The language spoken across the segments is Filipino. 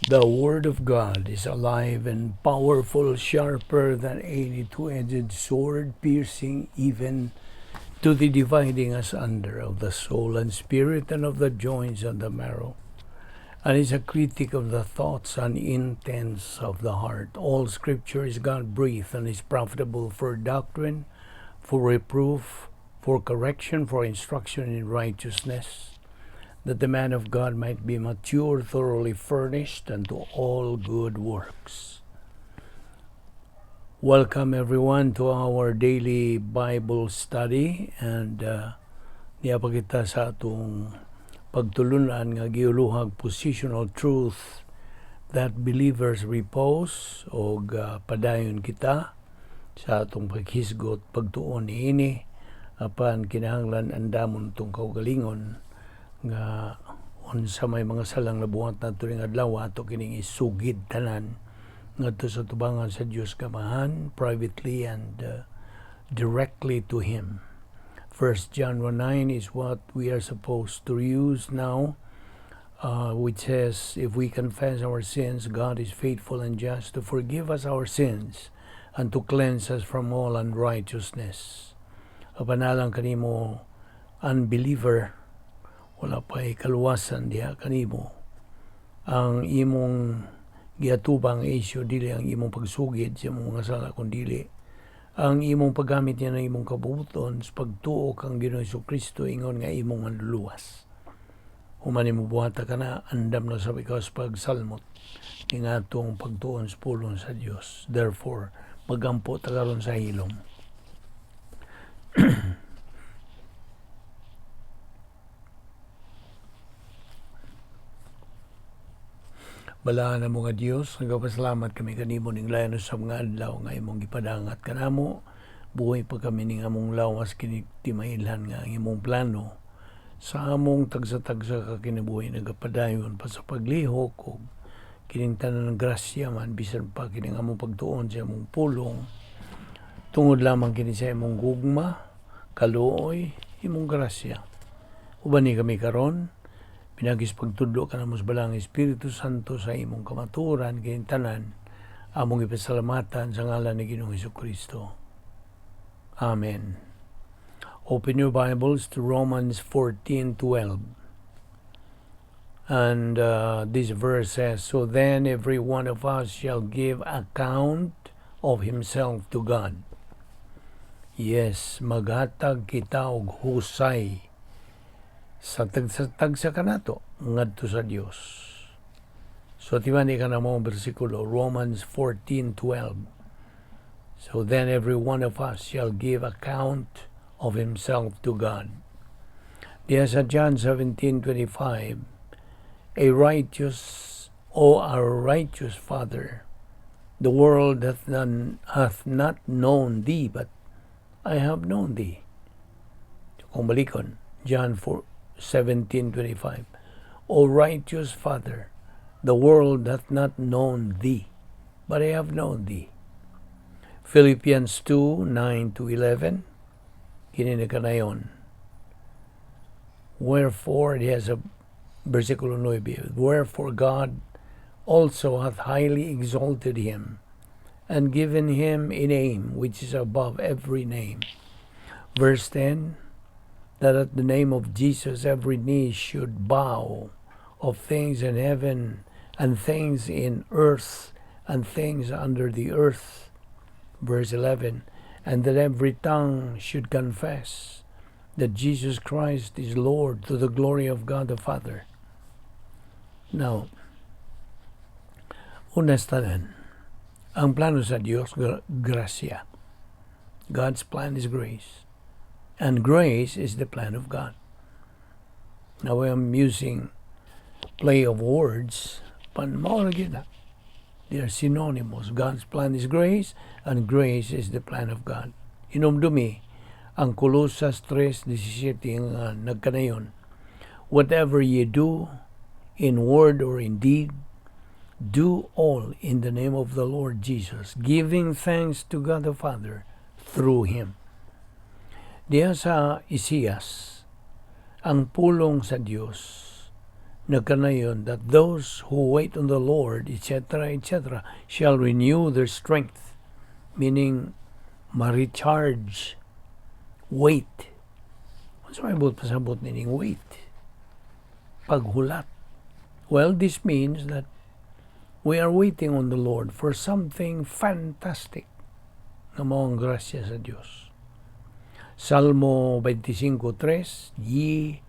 The Word of God is alive and powerful, sharper than any two-edged sword, piercing even to the dividing asunder of the soul and spirit and of the joints and the marrow, and is a critic of the thoughts and intents of the heart. All Scripture is God-breathed and is profitable for doctrine, for reproof, for correction, for instruction in righteousness, that the man of God might be mature, thoroughly furnished unto all good works. Welcome everyone to our daily Bible study, and niya kita sa atong pagtulunan nga giuluhag Positional Truth, that Believers Repose, o padayon kita sa atong paghisgot pagtuon niini apan kinahanglan andamon tong kaugalingon nga unsa may mga salang nabuhat nato ning adlaw ato kining isugid tanan ngadto sa tubangan sa Dios kamahan, privately and directly to Him. 1 John 1:9 is what we are supposed to use now, which says, if we confess our sins, God is faithful and just to forgive us our sins and to cleanse us from all unrighteousness. Apanalang kanimo unbeliever, wala pa'y kaluwasan diha kanimo. Ang imong giatubang isyo dili ang imong pagsugid sa imong mga sala, kundi ang imong paggamit niya ng imong kabubuton sa pagtuo kang Ginoong Jesucristo ingon nga imong manluluwas. Human mo buhata ka na, andam na sa ikaw sa pagsalmot ng atong pagtuon sa pulong sa Dios. Therefore, magampo ta karon sa hilom. Balaan na mga Diyos, nagpasalamat kami kanimo ning layon sa mga adlaw nga imong gipadangat kanamo. Buhay pa kami ning among lawas kinitimailhan nga ang imong plano sa among tagsa-tagsa ka kinabuhi nagapadayon pa sa paglihok o kining tanan ng grasya man bisan pa kining among pagtuon sa among pulong tungod lamang kini sa imong gugma, kaluoy, imong grasya. Uban ni kami karon, pinagis pagtudlo ka na mo sa balang Espiritu Santo sa imong kamaturan, kining tanan, among ipasalamatan sa ngalan ni Ginoong Jesucristo. Amen. Open your Bibles to Romans 14:12. And this verse says, so then every one of us shall give account of himself to God. Yes, maghatag kita og husay sa tagsa kanato ngadto sa Dios. So tiwani ka na mo bersikulo, Romans 14:12. So then every one of us shall give account of himself to God. Diya sa John 17:25, a righteous Father, the world hath not known thee, but I have known thee. Kung balikon, John 17:25, O righteous Father, the world hath not known thee, but I have known thee. Philippians 2:9-11, kini na kanayon. Wherefore, it has a versikulo 9, wherefore God also hath highly exalted him, and given him a name which is above every name. Verse 10, that at the name of Jesus every knee should bow, of things in heaven and things in earth and things under the earth. Verse 11, and that every tongue should confess that Jesus Christ is Lord, to the glory of God the Father. Now, unas tanan, ang plano sa Diyos, grasya. God's plan is grace. And grace is the plan of God. Now I'm using play of words, pan maulagin na. They are synonymous. God's plan is grace, and grace is the plan of God. Inumdumi, ang Colossus 3:17 nga nagkanayon, whatever ye do, in word or in deed, do all in the name of the Lord Jesus, giving thanks to God the Father through Him. Diya sa Isaias, ang pulong sa Diyos na kanayon, that those who wait on the Lord, etc., etc., shall renew their strength. Meaning, ma-recharge. Wait. Ano may pasabot nining wait? Paghulat. Well, this means that we are waiting on the Lord for something fantastic na maong grasya sa Diyos. Salmo 25:3, Ye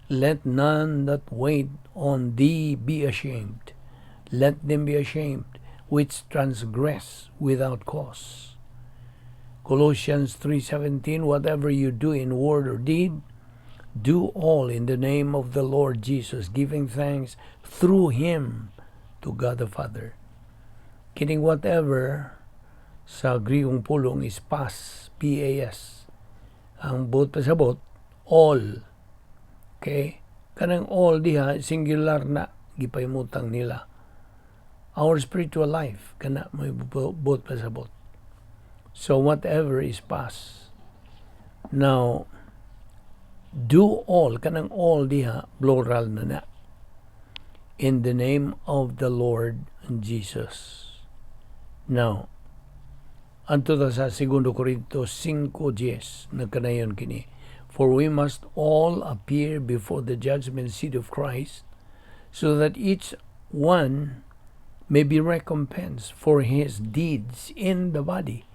let none that wait on thee be ashamed. Let them be ashamed which transgress without cause. Colossians 3:17, Whatever you do in word or deed, do all in the name of the Lord Jesus, giving thanks through Him to God the Father. Kining whatever sa Griegong pulong is pas, P-A-S. Ang buot pasabot, all. Okay? Kanang all diha, singular na, gipaymutang nila. Our spiritual life, kana may buot pasabot. So whatever is past. Now, do all, kanang all diha, plural na. In the name of the Lord Jesus. Now, anto ta sa 2 Corintios 5:10 nagkanayon kini. For we must all appear before the judgment seat of Christ, so that each one may be recompensed for his deeds in the body,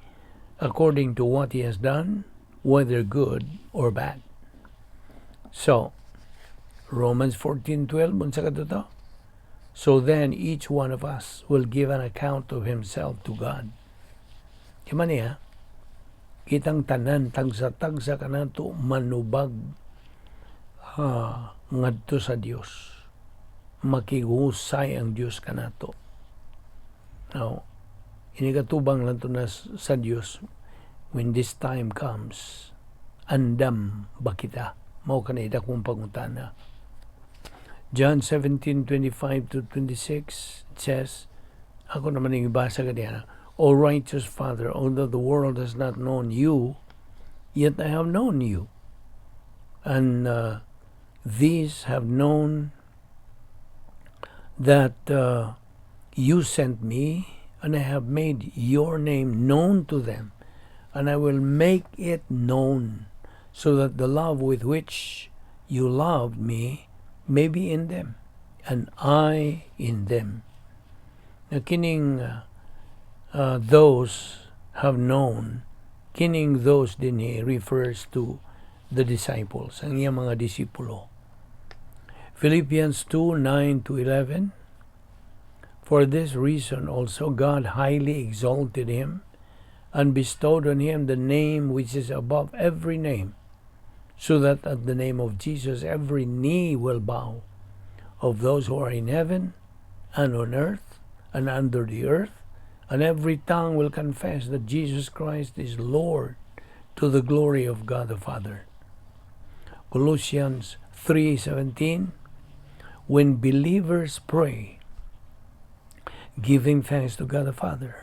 according to what he has done, whether good or bad. So, Romans 14:12, unsa kadto? So then each one of us will give an account of himself to God. Kaya niya, kitang tanan, tagsa-tagsa ka na ito, manubag ngadto sa Diyos. Makigusay ang Diyos ka na ito. Now, inikatubang lang ito na sa Diyos, when this time comes, andam ba kita? Mao ka na kung pangutana. John 17:25-26 says, ako naman yung ibasa ka diyan, O righteous Father, although the world has not known you, yet I have known you. And these have known that you sent me, and I have made your name known to them, and I will make it known, so that the love with which you loved me may be in them, and I in them. Na kining those have known, kining those din refers to the disciples, ang iyang mga disipulo. Philippians 2:9-11, For this reason also God highly exalted him, and bestowed on him the name which is above every name, so that at the name of Jesus every knee will bow, of those who are in heaven and on earth and under the earth, and every tongue will confess that Jesus Christ is Lord, to the glory of God the Father. Colossians 3:17, When believers pray, giving thanks to God the Father.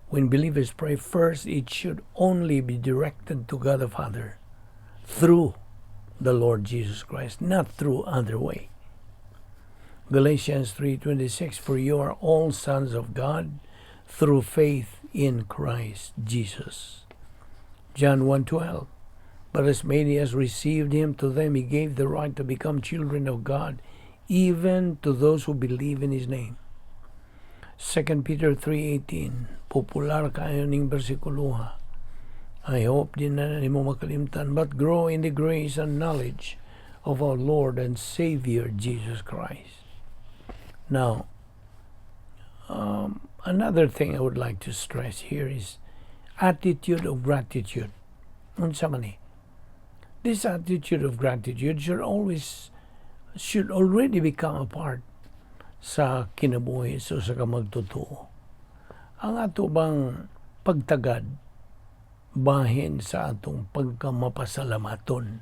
When believers pray, first it should only be directed to God the Father through the Lord Jesus Christ, not through other way. Galatians 3:26, For you are all sons of God through faith in Christ Jesus. John 1:12, But as many as received him, to them he gave the right to become children of God, even to those who believe in his name. 2 Peter 3:18, popular kayo ning bersikulo. I hope din na mo makalimtan, but grow in the grace and knowledge of our Lord and Savior Jesus Christ. Now, another thing I would like to stress here is attitude of gratitude. Unsa man ni? This attitude of gratitude should already become a part sa kinabuhi so sa kamagtotoo. Ang ato bang pagtagad bahin sa atong pagkamapasalamaton.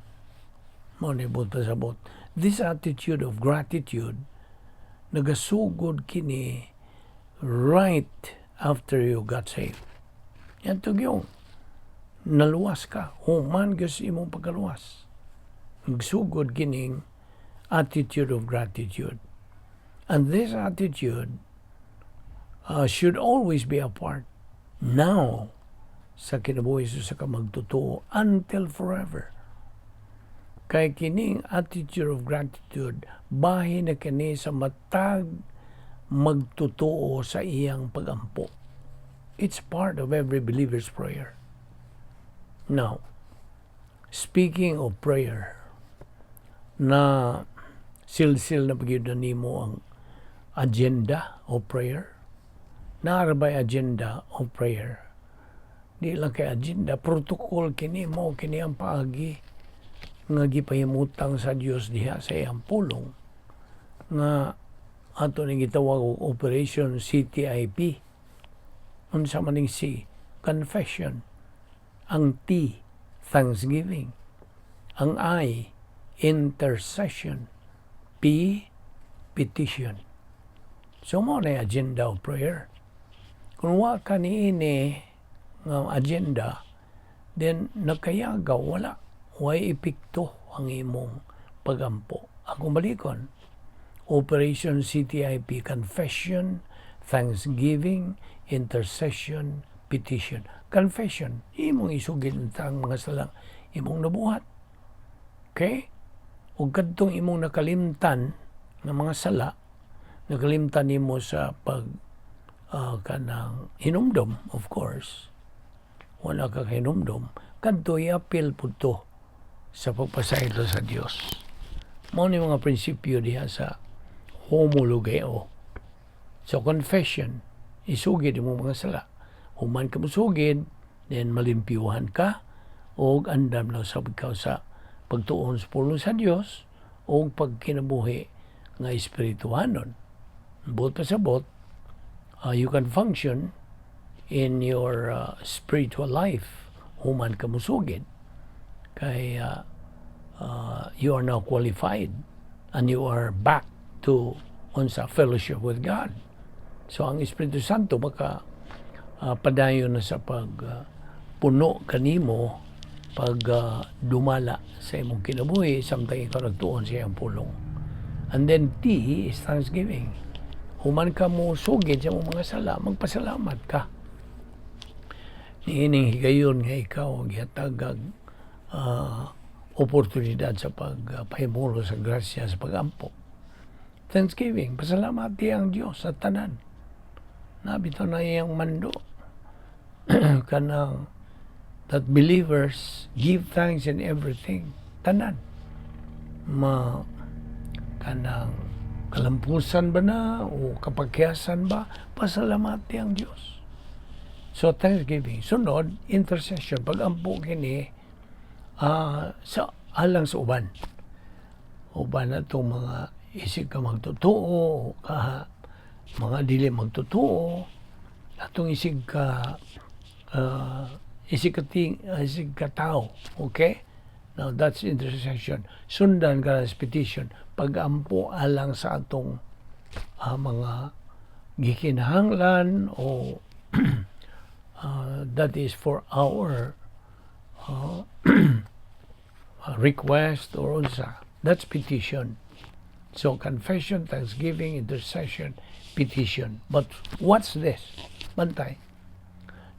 Monibot pasabot. This attitude of gratitude nagasugod kini right after you got saved. Yan yung naluwas ka. Human gas imong pagkaluwas. Nagsugod kining attitude of gratitude. And this attitude should always be a part now sa kinabuhi sa kamagtotoo until forever. Kay kining attitude of gratitude, bahin na kini sa matag magtotoo sa iyang pagampo. It's part of every believer's prayer. Now, speaking of prayer, na silsil na pagyudan nimo ang agenda of prayer, naarabay agenda of prayer. Di lang kay agenda, protocol kini mo, kini ang paagi nga gipahimutang sa Dios diha sa iyang pulong nga ato ni gitawag og Operation CTIP. Unsa man ning C, confession. Ang T, thanksgiving. Ang I, intercession. P, petition. So mo na agenda of prayer. Kung wa ka niini nga agenda, then nagkayagaw, wala. Way epekto ang imong pagampo. Akong balikon, Operation CTIP, confession, thanksgiving, intercession, petition. Confession, imong isugid ang mga salang imong nabuhat. Okay? O kadtong imong nakalimtan ng mga sala, nakalimtan nimo sa kanang hinumdom, of course. Wala ka hinumdom, kadto i-appeal po to sa pagpasaylo sa Dios. Mao ni mga prinsipyo diha sa homologeo. So confession, isugid mo mga sala. Human ka musugid, then malimpyuhan ka, o andam na sa ikaw sa pagtuon sa pulong sa Dios, o pagkinabuhi nga espirituhanon. Bot pa sa bot, you can function in your spiritual life. Human ka musugid. Kay you are now qualified and you are back to unsa fellowship with God. So ang Espiritu Santo baka padayon na sa puno kanimo pag dumala sa imong kinabuhi samtang ikaw nagtuon sa iyang pulong. And then T is thanksgiving. Human ka mo sugid sa mga sala, magpasalamat ka. Niining higayon nga ikaw gihatag oportunidad sa pagpahimulo sa grasya sa pagampo. Thanksgiving, pasalamat ang Dios sa tanan. Nabito na iyang mando kanang that believers give thanks in everything. Tanan. Kanang kalampusan ba na o kapagyasan ba, pasalamati ang Dios. So thanksgiving. Sunod, intercession. Pagampo kini sa alang sa uban. Uban na itong mga isig ka magtotoo, mga dili magtotoo, atong isig ka tao. Okay? Now, that's intercession. Sundan ka sa petition. Pagampo alang sa atong mga gikinahanglan o that is for our request or unsa. That's petition. So, confession, thanksgiving, intercession, petition. But what's this? Bantay.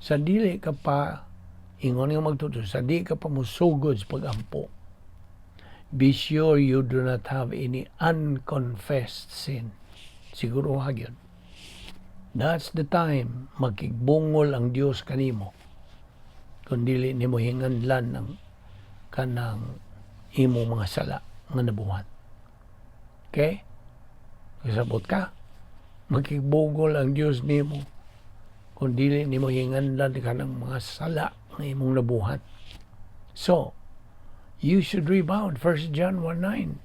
Sa dili ka pa ingon nga magtuto, sa di ka pa musugod sa pagampo, be sure you do not have any unconfessed sin. Siguro yun. That's the time makigbungol ang Dios kanimo. Kung dili nimo hinganlan ng kanang imo mga sala nga nabuhat. Okay? Kasabot ka, makigbungol ang Dios nimo kung dili nimo hinganlan kanang mga sala nga imong nabuhat. So, you should rebound. 1 John 1:9.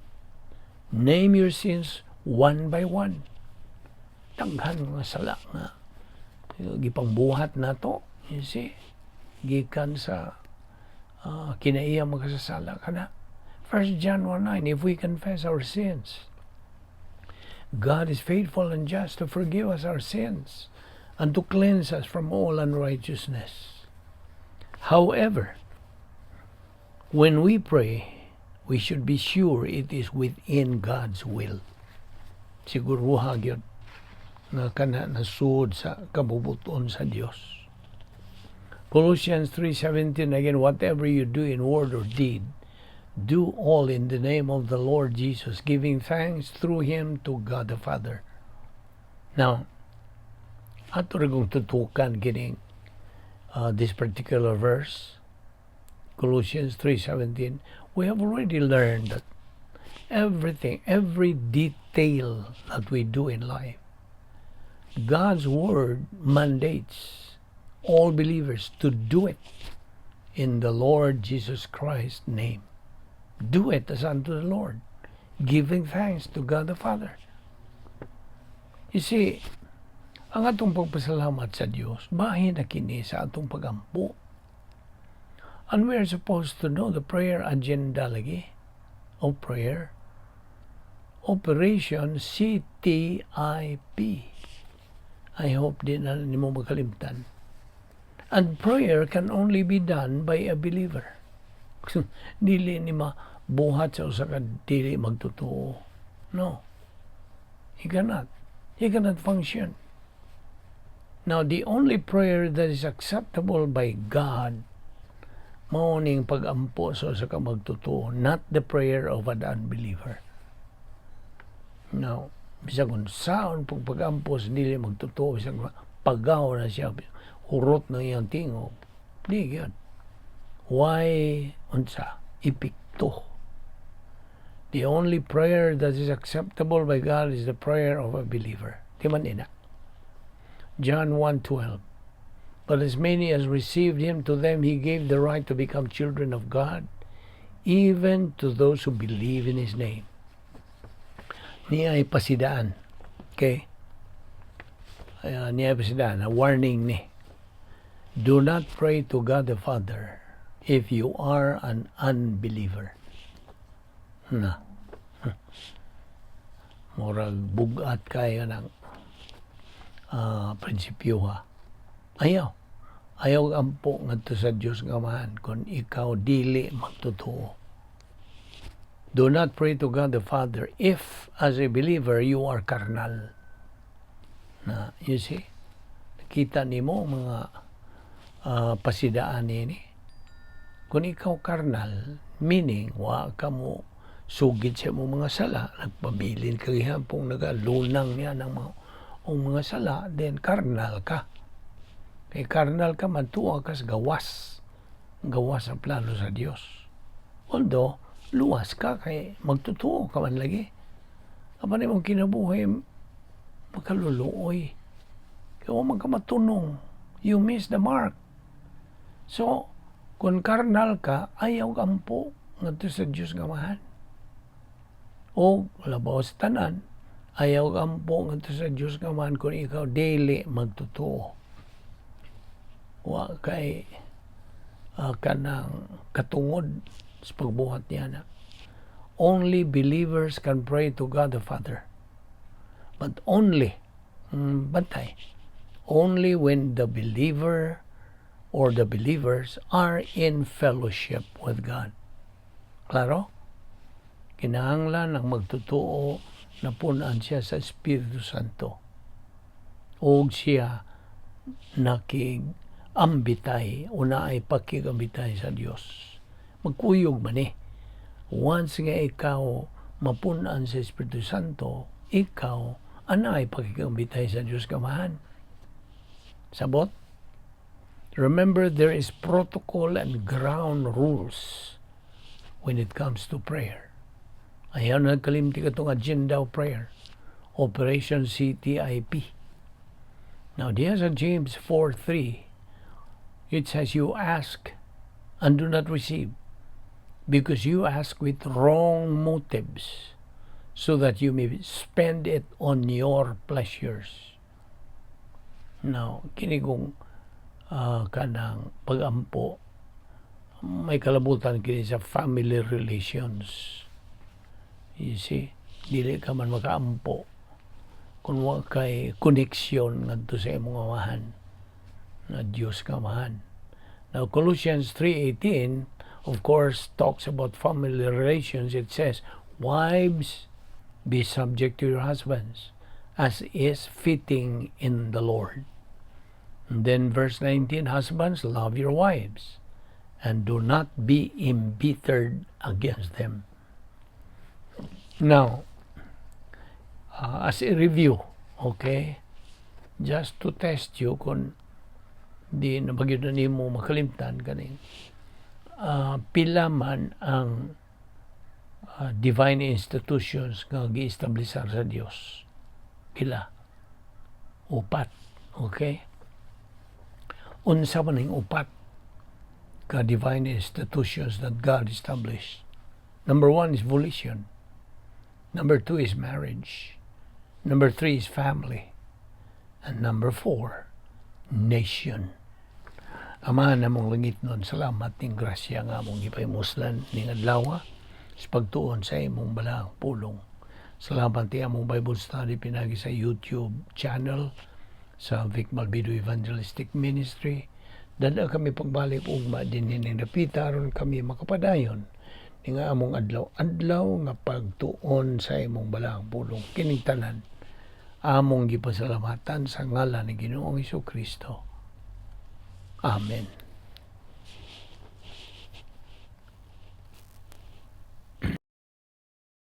Name your sins one by one. Taghan mga sala nga gipangbuhat nato, you see, gikan sa kinaiya magkasasala kana. 1 John 1:9, if we confess our sins, God is faithful and just to forgive us our sins and to cleanse us from all unrighteousness. However, when we pray, we should be sure it is within God's will. Siguruha gyud nga kana nasud sa kabubuton sa Dios. Colossians 3:17 again, whatever you do in word or deed, do all in the name of the Lord Jesus, giving thanks through Him to God the Father. Now, ato rin kong tutukan kining this particular verse, Colossians 3:17, we have already learned that everything, every detail that we do in life, God's Word mandates all believers to do it in the Lord Jesus Christ's name. Do it as unto the Lord, giving thanks to God the Father. You see, ang atong pagpasalamat sa Dios, bahin na kini sa atong pagampo. And we are supposed to know the prayer agenda lagi of prayer. Operation CTIP. I hope di na nimo makalimtan. And prayer can only be done by a believer. Dili ni mabuhat sa usa ka dili magtotoo. No. He cannot. He cannot function. Now, the only prayer that is acceptable by God, mao ning pag-ampo sa usa ka magtotoo, not the prayer of an unbeliever. Now, bisag unsaon pag-ampo sa dili magtotoo, bisag pagaw na siya, hurot na iyang tingog. Di yun. Why unsa? Ipikto. The only prayer that is acceptable by God is the prayer of a believer. Di man ina. John 1:12. But as many as received Him, to them He gave the right to become children of God, even to those who believe in His name. Niya ay pasidaan. Okay? Niya ay pasidaan. A warning ni. Do not pray to God the Father if you are an unbeliever. Na. Murag bugat kayo ng prinsipyo ha. Ayaw. Ayaw ampo ngadto sa Dios nga Amahan kung ikaw dili magtotoo. Do not pray to God the Father if, as a believer, you are carnal. Na, you see? Nakita nimo mga pasidaan ini. Kung ikaw karnal, meaning wa ka mo sugid sa mo mga sala, nagpabilin ka gihapong nagalunang niya ng mga sala, then karnal ka. Kay karnal ka, mantuwa ka sa gawas sa plano sa Dios. Although luwas ka, kay magtotoo ka man lagi. Kapan mong kinabuhi makaluluoy. Kaya man ka matunong, you miss the mark. So, kung karnal ka, ayaw kampo ngadto sa Dios nga Amahan. O labaw sa tanan, ayaw kampo ngadto sa Dios nga Amahan kung ikaw dili magtotoo. Wa kay kanang katungod sa pagbuhat niya na. Only believers can pray to God the Father. But only, only when the believer or the believers are in fellowship with God. Klaro? Kinahanglan ang magtotoo na punan siya sa Espiritu Santo. O siya nakigambitay o naay pakigambitay sa Dios. Magkuyog man eh. Once nga ikaw mapunan sa Espiritu Santo, ikaw anay pakigambitay sa Dios Amahan. Sabot? Remember, there is protocol and ground rules when it comes to prayer. Ayaw na nagkalimti ka itong agenda of prayer. Operation CTIP. Now, diya sa James 4:3, it says, you ask and do not receive, because you ask with wrong motives, so that you may spend it on your pleasures. Now, kinigong kanang pagampo, may kalabutan kini sa family relations. You see, dili ka man makaampo kung wa kay koneksyon ngadto sa imong Amahan na Dios ka Amahan. Now, Colossians 3:18, of course, talks about family relations. It says, wives, be subject to your husbands, as is fitting in the Lord. And then verse 19, husbands, love your wives, and do not be embittered against them. Now, as a review, okay, just to test you kung di na bagyo na mo makalimtan kaning pila man ang divine institutions nga gi-establisar sa Dios. Pila? Upat. Okay? Unsa man ang upat ka divine institutions that God established? Number 1 is volition. Number 2 is marriage. Number 3 is family. And number 4, nation. Ama namong langit nun, salamat ning grasya nga among ipaymuslan ning adlaw sa pagtuon sa imong balang pulong. Salamat ti among Bible study pinagi sa YouTube channel sa Balbido Evangelistic Ministry. Dada kami pagbalik ugma din ning dapita aron kami makapadayon ning among adlaw nga pagtuon sa imong balang pulong. Kining tanan among gipasalamatan sa ngalan ni Ginoong Hesukristo. Amen.